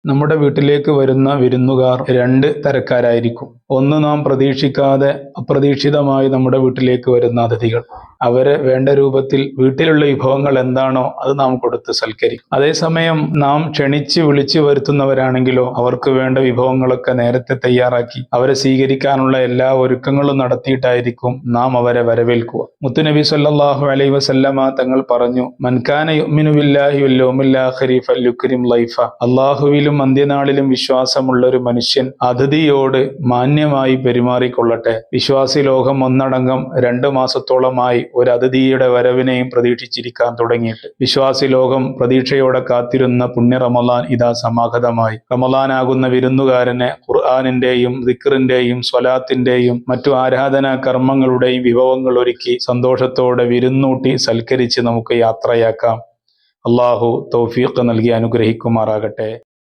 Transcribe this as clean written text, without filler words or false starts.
നമ്മുടെ വീട്ടിലേക്ക് വരുന്ന വിരുന്നുകാർ രണ്ട് തരക്കാരായിരിക്കും. ഒന്ന്, നാം പ്രതീക്ഷിക്കാതെ അപ്രതീക്ഷിതമായി നമ്മുടെ വീട്ടിലേക്ക് വരുന്ന അതിഥികൾ. അവരെ വേണ്ട രൂപത്തിൽ വീട്ടിലുള്ള വിഭവങ്ങൾ എന്താണോ അത് നാം കൊടുത്ത് സൽക്കരിക്കും. അതേസമയം നാം ക്ഷണിച്ച് വിളിച്ചു വരുത്തുന്നവരാണെങ്കിലോ അവർക്ക് വേണ്ട വിഭവങ്ങളൊക്കെ നേരത്തെ തയ്യാറാക്കി അവരെ സ്വീകരിക്കാനുള്ള എല്ലാ ഒരുക്കങ്ങളും നടത്തിയിട്ടായിരിക്കും നാം അവരെ വരവേൽക്കുക. മുത്തുനബി സല്ലല്ലാഹു അലൈഹി വസല്ലമ തങ്ങൾ പറഞ്ഞു, മൻ കാന യുഅ്മിനു ബില്ലാഹി വൽ യൗമിൽ ആഖിരി ഫൽയുക്രിം ലൈഫ. അല്ലാഹുവിലും അന്ത്യനാളിലും വിശ്വാസമുള്ള ഒരു മനുഷ്യൻ അതിഥിയോട് മാന്യമായി പെരുമാറിക്കൊള്ളട്ടെ. വിശ്വാസി ലോകം ഒന്നടങ്കം 2 മാസത്തോളമായി ഒരു അതിഥിയുടെ വരവിനെയും പ്രതീക്ഷിച്ചിരിക്കാൻ തുടങ്ങിയിട്ട്. വിശ്വാസി ലോകം പ്രതീക്ഷയോടെ കാത്തിരുന്ന പുണ്യ റമളാൻ ഇതാ സമാഗതമായി. റമളാനാകുന്ന വിരുന്നുകാരനെ ഖുർആനിന്റെയും ദിക്റിന്റെയും സ്വലാത്തിന്റെയും മറ്റു ആരാധനാ കർമ്മങ്ങളുടെയും വിഭവങ്ങൾ ഒരുക്കി സന്തോഷത്തോടെ വിരുന്നൂട്ടി സൽക്കരിച്ച് നമുക്ക് യാത്രയാക്കാം. അള്ളാഹു തൗഫീഖ് നൽകി അനുഗ്രഹിക്കുമാറാകട്ടെ.